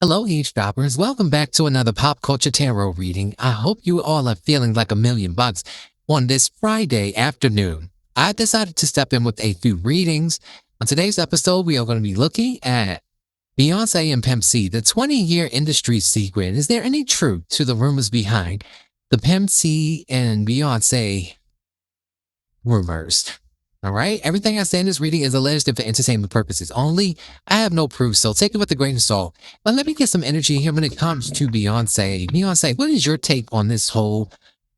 Hello, eavesdroppers. Welcome back to another pop culture tarot reading. I hope you all are feeling like $1,000,000 on this Friday afternoon. I decided to step in with a few readings. On today's episode, we are going to be looking at Beyonce and Pimp C, the 20-year industry secret. Is there any truth to the rumors behind the Pimp C and Beyonce rumors? All right. Everything I say in this reading is alleged and for entertainment purposes only. I have no proof, so take it with a grain of salt. But let me get some energy here when it comes to Beyonce. Beyonce, what is your take on this whole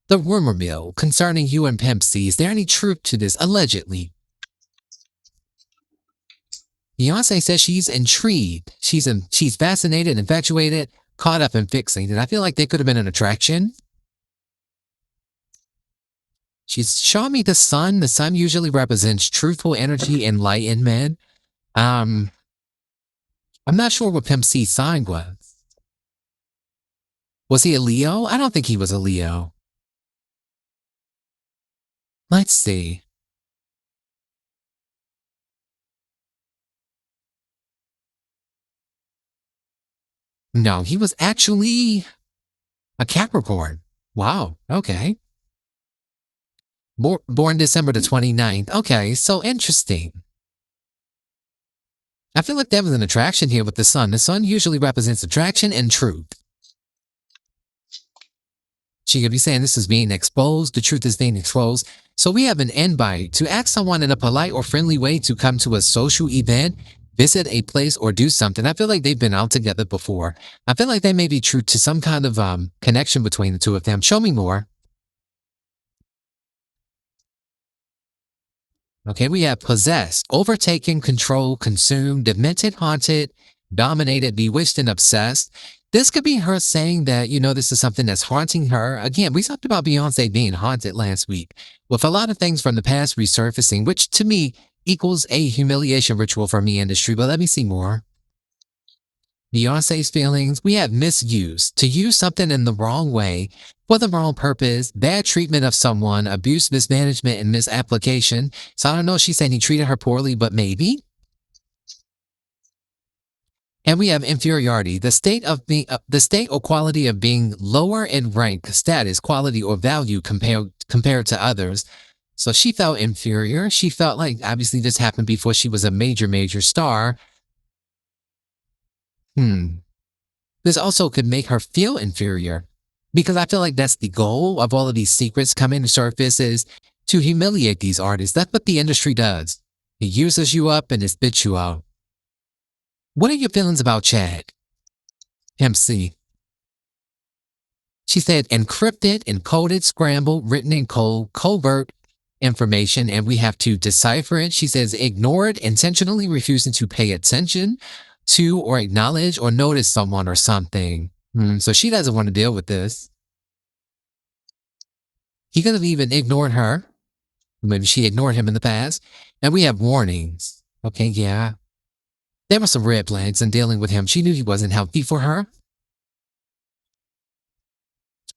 the rumor mill concerning you and Pimp C? Is there any truth to this? Allegedly, Beyonce says she's intrigued. She's fascinated, infatuated, caught up in fixing. And I feel like they could have been an attraction. She's showing me the sun. The sun usually represents truthful energy, enlightenment. Um, I'm not sure what Pimp C's sign was. Was he a Leo? I don't think he was a Leo. Let's see. No, he was actually a Capricorn. Wow. Okay. Born December the 29th. Okay, so interesting. I feel like there was an attraction here with the sun. The sun usually represents attraction and truth. She could be saying this is being exposed. The truth is being exposed. So we have an invite to ask someone in a polite or friendly way to come to a social event, visit a place, or do something. I feel like they've been out together before. I feel like they may be true to some kind of connection between the two of them. Show me more. Okay, we have possessed, overtaken, controlled, consumed, demented, haunted, dominated, bewitched, and obsessed. This could be her saying that, this is something that's haunting her. Again, we talked about Beyonce being haunted last week, with a lot of things from the past resurfacing, which to me equals a humiliation ritual from the industry. But let me see more. Beyonce's feelings, we have misuse, to use something in the wrong way, for the wrong purpose, bad treatment of someone, abuse, mismanagement, and misapplication. So I don't know if she's saying he treated her poorly, but maybe. And we have inferiority, the state or quality of being lower in rank, status, quality, or value compared to others. So she felt inferior. She felt like obviously this happened before she was a major star. This also could make her feel inferior because I feel like that's the goal of all of these secrets coming to surface is to humiliate these artists. That's what the industry does. It uses you up and it spits you out. What are your feelings about Chad? MC. She said encrypted, encoded, scrambled, written in code, covert information, and we have to decipher it. She says ignored, intentionally refusing to pay attention to or acknowledge or notice someone or something. So she doesn't want to deal with this. He could have even ignored her. Maybe she ignored him in the past. And we have warnings. Okay, yeah. There were some red flags in dealing with him. She knew he wasn't healthy for her.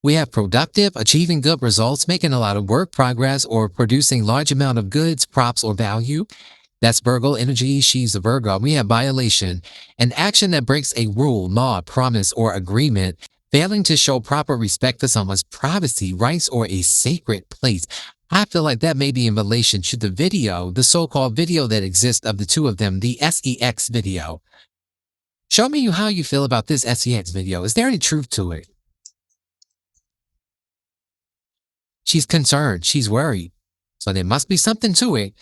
We have productive, achieving good results, making a lot of work progress, or producing large amount of goods, props, or value. That's Virgo energy. She's a Virgo. We have violation, an action that breaks a rule, law, promise, or agreement, failing to show proper respect for someone's privacy, rights, or a sacred place. I feel like that may be in relation to the video, the so-called video that exists of the two of them, the SEX video. Show me how you feel about this SEX video. Is there any truth to it? She's concerned. She's worried. So there must be something to it.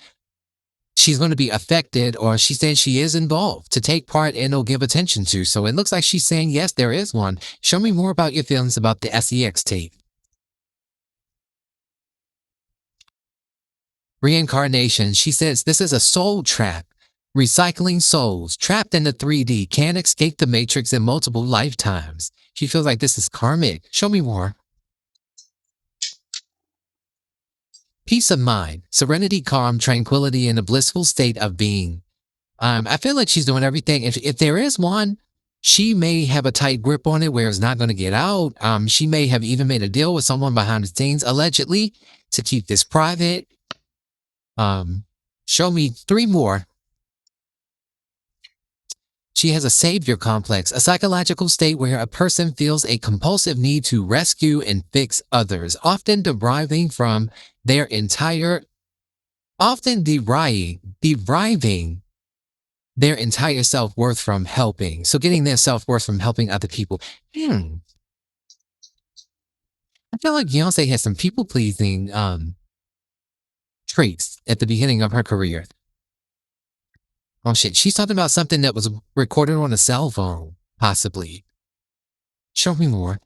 She's going to be affected, or she says she is involved to take part in or give attention to. So it looks like she's saying, yes, there is one. Show me more about your feelings about the SEX tape. Reincarnation. She says this is a soul trap. Recycling souls, trapped in the 3D, can't escape the matrix in multiple lifetimes. She feels like this is karmic. Show me more. Peace of mind, serenity, calm, tranquility, and a blissful state of being. I feel like she's doing everything. If there is one, she may have a tight grip on it where it's not going to get out. She may have even made a deal with someone behind the scenes, allegedly, to keep this private. Show me 3 more. She has a savior complex, a psychological state where a person feels a compulsive need to rescue and fix others, their entire, often deriving their entire self-worth from helping. So getting their self-worth from helping other people. Hmm. I feel like Beyonce has some people-pleasing traits at the beginning of her career. Oh shit, she's talking about something that was recorded on a cell phone, possibly. Show me more.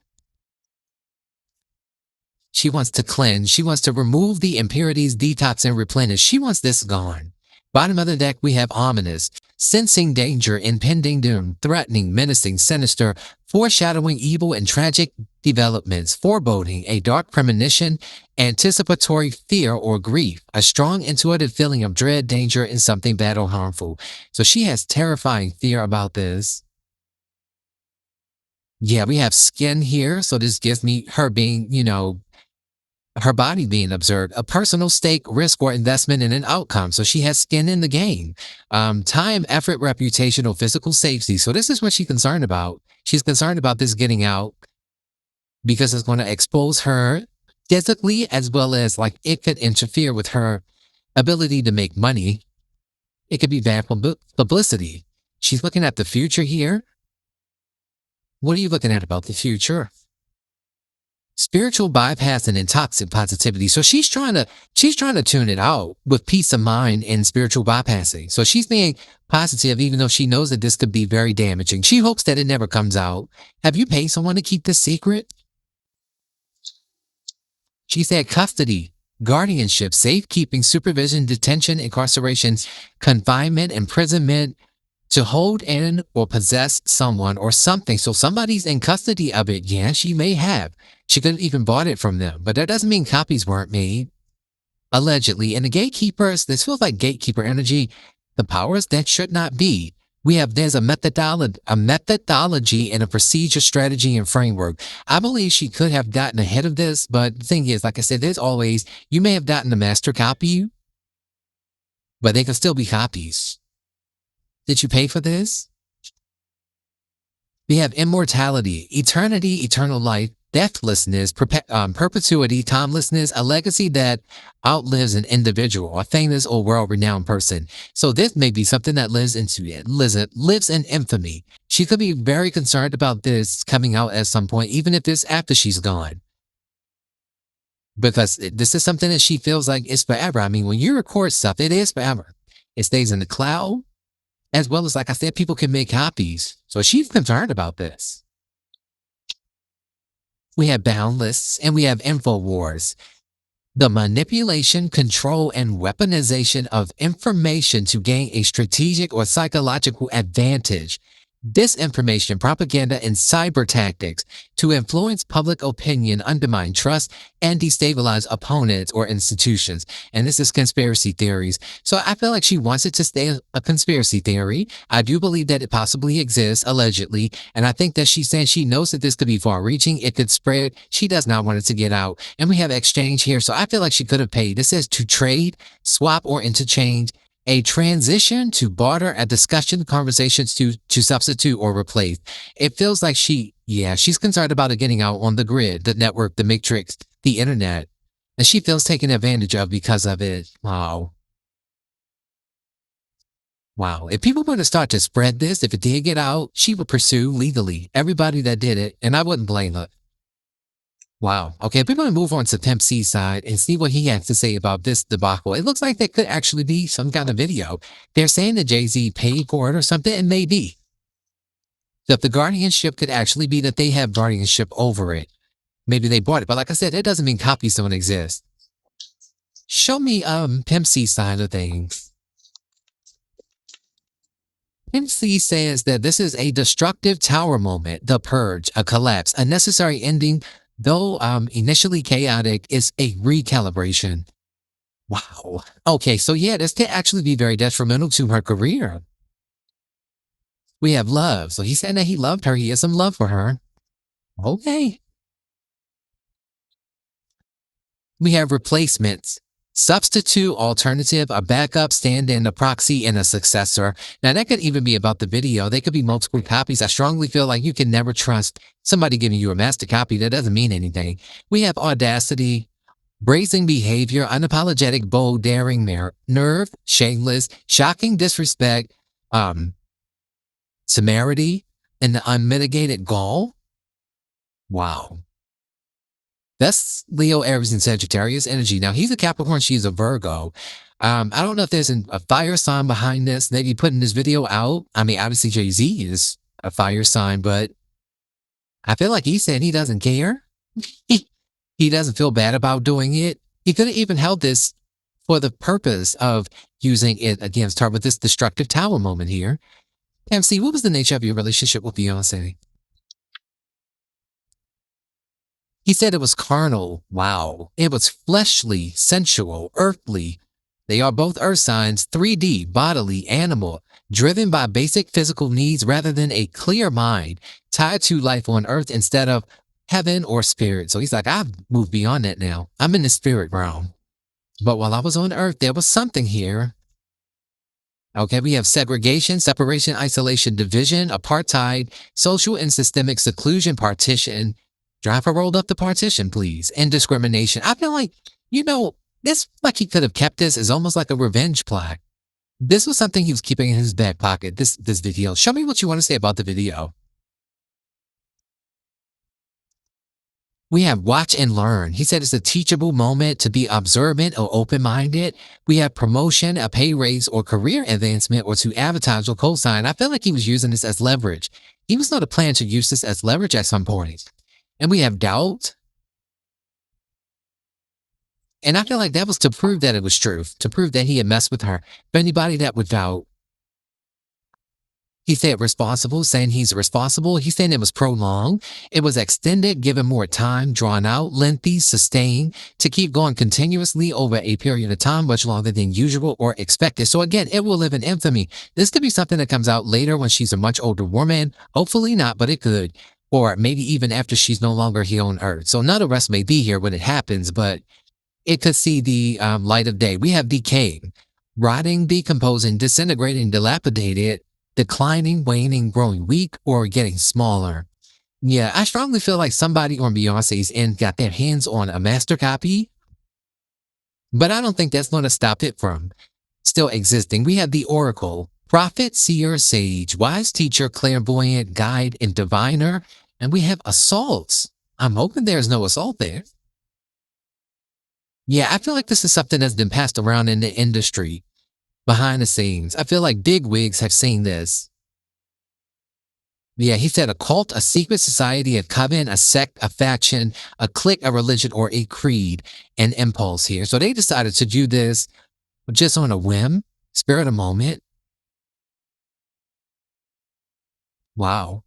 She wants to cleanse. She wants to remove the impurities, detox, and replenish. She wants this gone. Bottom of the deck, we have ominous, sensing danger, impending doom, threatening, menacing, sinister, foreshadowing evil and tragic developments, foreboding, a dark premonition, anticipatory fear or grief, a strong intuitive feeling of dread, danger, and something bad or harmful. So she has terrifying fear about this. Yeah, we have skin here. So this gives me her being, her body being observed, a personal stake, risk, or investment in an outcome. So she has skin in the game. Time, effort, reputation, or physical safety. So this is what she's concerned about. She's concerned about this getting out because it's going to expose her physically, as well as like it could interfere with her ability to make money. It could be bad publicity. She's looking at the future here. What are you looking at about the future? Spiritual bypass and toxic positivity. So she's trying to tune it out with peace of mind and spiritual bypassing. So she's being positive, even though she knows that this could be very damaging. She hopes that it never comes out. Have you paid someone to keep this secret? She said custody, guardianship, safekeeping, supervision, detention, incarceration, confinement, imprisonment, to hold in or possess someone or something. So somebody's in custody of it. Yeah, she may have. She could have even bought it from them, but that doesn't mean copies weren't made. Allegedly. And the gatekeepers, this feels like gatekeeper energy. The powers that should not be. There's a methodology and a procedure, strategy, and framework. I believe she could have gotten ahead of this, but the thing is, like I said, you may have gotten the master copy, but they can still be copies. Did you pay for this? We have immortality, eternity, eternal life, deathlessness, perpetuity, timelessness, a legacy that outlives an individual, a famous or world-renowned person. So this may be something that lives in infamy. She could be very concerned about this coming out at some point, even if it's after she's gone. Because this is something that she feels like is forever. I mean, when you record stuff, it is forever. It stays in the cloud. As well as, like I said, people can make copies. So she's concerned about this. We have boundless and we have InfoWars. The manipulation, control, and weaponization of information to gain a strategic or psychological advantage. Disinformation, propaganda, and cyber tactics to influence public opinion, undermine trust, and destabilize opponents or institutions. And this is conspiracy theories. So I feel like she wants it to stay a conspiracy theory. I do believe that it possibly exists, allegedly. And I think that she's saying she knows that this could be far-reaching. It could spread. She does not want it to get out. And we have exchange here. So I feel like she could have paid. This says to trade, swap, or interchange. A transition to barter, a discussion, conversations to substitute or replace. It feels like she's concerned about it getting out on the grid, the network, the matrix, the internet. And she feels taken advantage of because of it. Wow. Wow. If people were to start to spread this, if it did get out, she would pursue legally everybody that did it, and I wouldn't blame her. Wow. Okay, we're going to move on to Pimp C's side and see what he has to say about this debacle. It looks like there could actually be some kind of video. They're saying that Jay-Z paid for it or something. It may be. That the guardianship could actually be that they have guardianship over it. Maybe they bought it. But like I said, it doesn't mean copies don't exist. Show me Pimp C's side of things. Pimp C says that this is a destructive tower moment, the purge, a collapse, a necessary ending. Though initially chaotic, is a recalibration. Wow. Okay, so yeah, this could actually be very detrimental to her career. We have love. So he said that he loved her. He has some love for her. Okay. We have replacements. Substitute, alternative, a backup, stand-in, a proxy, and a successor. Now, that could even be about the video. They could be multiple copies. I strongly feel like you can never trust somebody giving you a master copy. That doesn't mean anything. We have audacity, brazen behavior, unapologetic, bold, daring, nerve, shameless, shocking disrespect, temerity, and the unmitigated gall. Wow. That's Leo, Aries, and Sagittarius energy. Now, he's a Capricorn, she's a Virgo. I don't know if there's a fire sign behind this. Maybe putting this video out. I mean, obviously Jay-Z is a fire sign, but I feel like he said he doesn't care. He doesn't feel bad about doing it. He could have even held this for the purpose of using it against her with this destructive tower moment here. Pimp C, what was the nature of your relationship with Beyonce? He said it was carnal. Wow. It was fleshly, sensual, earthly. They are both earth signs, 3D, bodily, animal, driven by basic physical needs rather than a clear mind tied to life on earth instead of heaven or spirit. So he's like, I've moved beyond that now. I'm in the spirit realm. But while I was on earth, there was something here. Okay, we have segregation, separation, isolation, division, apartheid, social and systemic seclusion, partition. Driver rolled up the partition, please. And discrimination. I feel like, this, like he could have kept this as almost like a revenge plot. This was something he was keeping in his back pocket, this video. Show me what you want to say about the video. We have watch and learn. He said it's a teachable moment to be observant or open-minded. We have promotion, a pay raise, or career advancement, or to advertise or co-sign. I feel like he was using this as leverage. He was not a plan to use this as leverage at some point. And we have doubt. And I feel like that was to prove that it was true, to prove that he had messed with her. For anybody that would doubt, he said responsible, saying he's responsible. He's saying it was prolonged. It was extended, given more time, drawn out, lengthy, sustained, to keep going continuously over a period of time, much longer than usual or expected. So again, it will live in infamy. This could be something that comes out later when she's a much older woman. Hopefully not, but it could. Or maybe even after she's no longer here on earth. So none of us may be here when it happens, but it could see the light of day. We have decaying, rotting, decomposing, disintegrating, dilapidated, declining, waning, growing weak, or getting smaller. Yeah, I strongly feel like somebody on Beyonce's end got their hands on a master copy, but I don't think that's going to stop it from still existing. We have the oracle, prophet, seer, sage, wise teacher, clairvoyant, guide, and diviner, and we have assaults. I'm hoping there's no assault there. Yeah, I feel like this is something that's been passed around in the industry. Behind the scenes. I feel like big wigs have seen this. Yeah, he said a cult, a secret society, a coven, a sect, a faction, a clique, a religion, or a creed, an impulse here. So they decided to do this just on a whim, spur of the moment. Wow.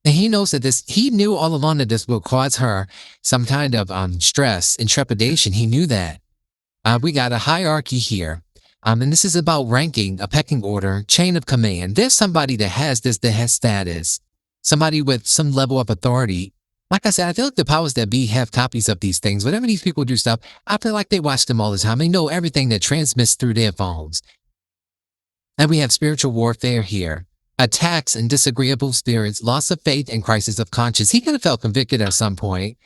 And he knows that he knew all along that this will cause her some kind of stress and trepidation. He knew that. We got a hierarchy here. And this is about ranking, a pecking order, chain of command. There's somebody that has this, that has status. Somebody with some level of authority. Like I said, I feel like the powers that be have copies of these things. Whenever these people do stuff, I feel like they watch them all the time. They know everything that transmits through their phones. And we have spiritual warfare here. Attacks and disagreeable spirits, loss of faith, and crisis of conscience. He could have felt convicted at some point.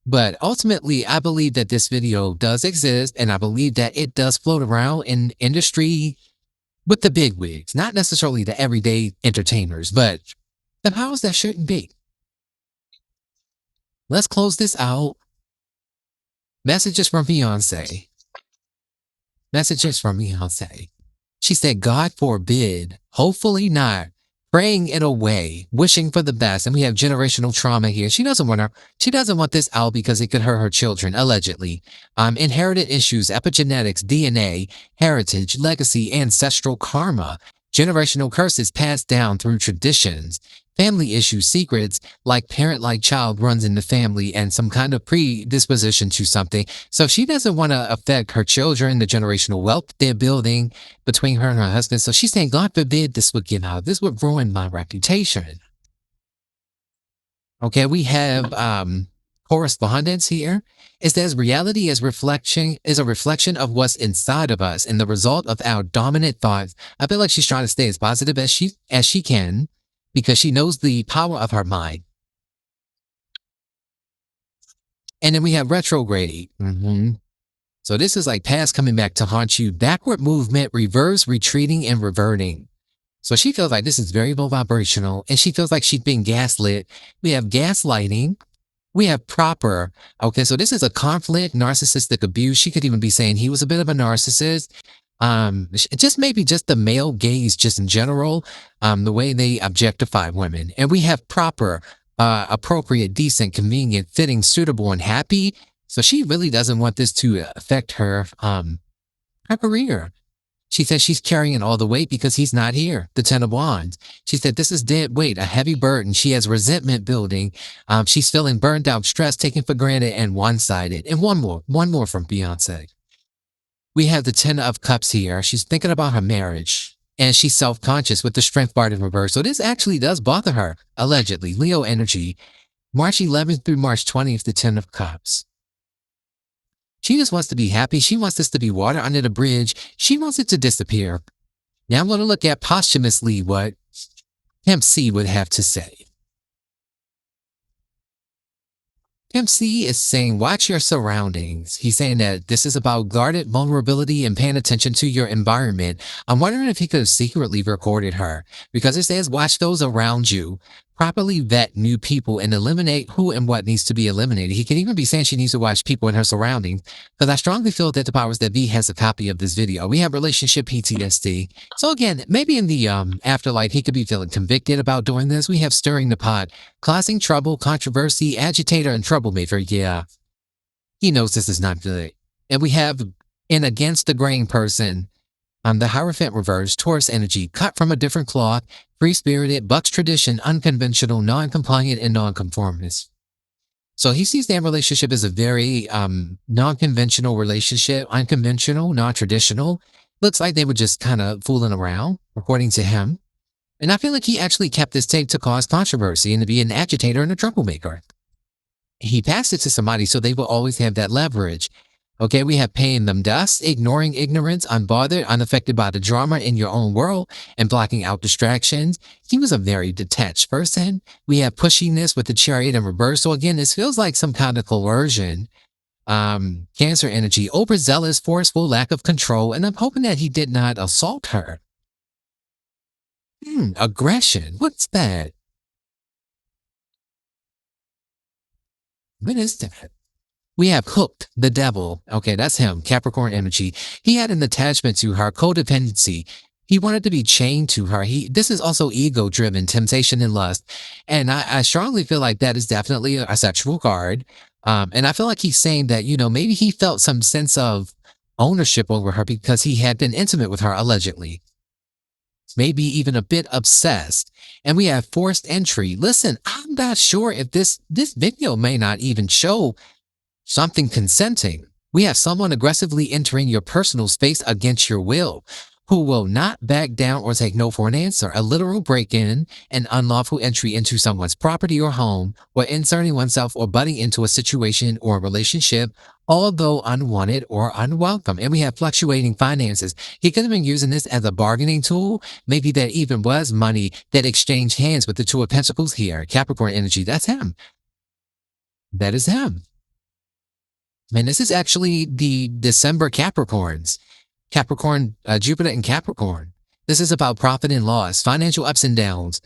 But ultimately, I believe that this video does exist, and I believe that it does float around in industry with the big wigs, not necessarily the everyday entertainers, but the powers that shouldn't be. Let's close this out. Messages from Beyonce. Messages from Beyonce. She said, God forbid, hopefully not. Praying it away, wishing for the best. And we have generational trauma here. She doesn't want this out because it could hurt her children, allegedly. Inherited issues, epigenetics, DNA, heritage, legacy, ancestral karma, generational curses passed down through traditions, family issues, secrets, like parent-like child runs in the family, and some kind of predisposition to something. So she doesn't want to affect her children, the generational wealth they're building between her and her husband. So she's saying, God forbid this would get out. This would ruin my reputation. Okay, we have correspondence here is that reality is a reflection of what's inside of us and the result of our dominant thoughts. I feel like she's trying to stay as positive as she can because she knows the power of her mind. And then we have retrograde. So this is like past coming back to haunt you. Backward movement, reverse, retreating, and reverting. So she feels like this is very low vibrational, and she feels like she's being gaslit. We have gaslighting. We have proper. Okay, so this is a conflict, narcissistic abuse. She could even be saying he was a bit of a narcissist. Just maybe just the male gaze, just in general, the way they objectify women. And we have proper, appropriate, decent, convenient, fitting, suitable, and happy. So she really doesn't want this to affect her career. She says she's carrying all the weight because he's not here. The Ten of Wands. She said this is dead weight, a heavy burden. She has resentment building. She's feeling burned out, stressed, taken for granted, and one-sided. And one more from Beyonce. We have the Ten of Cups here. She's thinking about her marriage, and she's self-conscious with the Strength card in reverse. So this actually does bother her, allegedly. Leo energy. March 11th through March 20th, the Ten of Cups. She just wants to be happy. She wants this to be water under the bridge. She wants it to disappear. Now I'm going to look at posthumously what Pimp C would have to say. Pimp C is saying, watch your surroundings. He's saying that this is about guarded vulnerability and paying attention to your environment. I'm wondering if he could have secretly recorded her because it says, watch those around you. Properly vet new people and eliminate who and what needs to be eliminated. He can even be saying she needs to watch people in her surroundings because I strongly feel that the powers that be has a copy of this video. We have relationship PTSD. So again, maybe in the afterlife, he could be feeling convicted about doing this. We have stirring the pot, causing trouble, controversy, agitator, and troublemaker. Yeah, he knows this is not good. And we have an against the grain person. The Hierophant reverse, Taurus energy, cut from a different cloth, free-spirited, bucks tradition, unconventional, non-compliant, and non-conformist. So he sees their relationship as a very non-conventional relationship, unconventional, non-traditional. Looks like they were just kind of fooling around, according to him. And I feel like he actually kept this tape to cause controversy and to be an agitator and a troublemaker. He passed it to somebody so they will always have that leverage. Okay, we have paying them dust, ignoring ignorance, unbothered, unaffected by the drama in your own world, and blocking out distractions. He was a very detached person. We have pushiness with the Chariot in reverse. So again, this feels like some kind of coercion. Cancer energy, overzealous, forceful, lack of control, and I'm hoping that he did not assault her. Aggression, what's that? What is that? We have hooked, the devil. Okay, that's him, Capricorn energy. He had an attachment to her, codependency. He wanted to be chained to her. This is also ego-driven, temptation and lust. And I strongly feel like that is definitely a sexual card. And I feel like he's saying that, maybe he felt some sense of ownership over her because he had been intimate with her, allegedly. Maybe even a bit obsessed. And we have forced entry. Listen, I'm not sure if this video may not even show something consenting. We have someone aggressively entering your personal space against your will, who will not back down or take no for an answer. A literal break-in, an unlawful entry into someone's property or home, or inserting oneself or butting into a situation or a relationship, although unwanted or unwelcome. And we have fluctuating finances. He could have been using this as a bargaining tool. Maybe there even was money that exchanged hands with the Two of Pentacles here. Capricorn energy, that's him. That is him. And this is actually the December Capricorns. Jupiter and Capricorn. This is about profit and loss, financial ups and downs,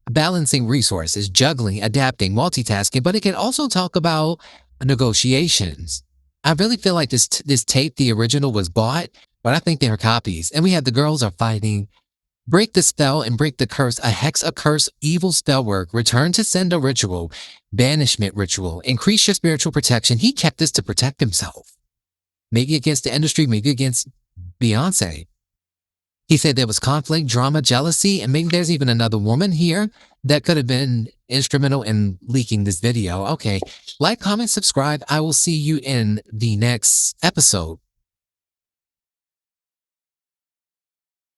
balancing resources, juggling, adapting, multitasking, but it can also talk about negotiations. I really feel like this tape, the original, was bought, but I think they're copies. And we have the girls are fighting. Break the spell and break the curse, a hex, a curse, evil spell work, return to sender ritual, banishment ritual, increase your spiritual protection. He kept this to protect himself. Maybe against the industry, maybe against Beyonce. He said there was conflict, drama, jealousy, and maybe there's even another woman here that could have been instrumental in leaking this video. Okay, like, comment, subscribe. I will see you in the next episode.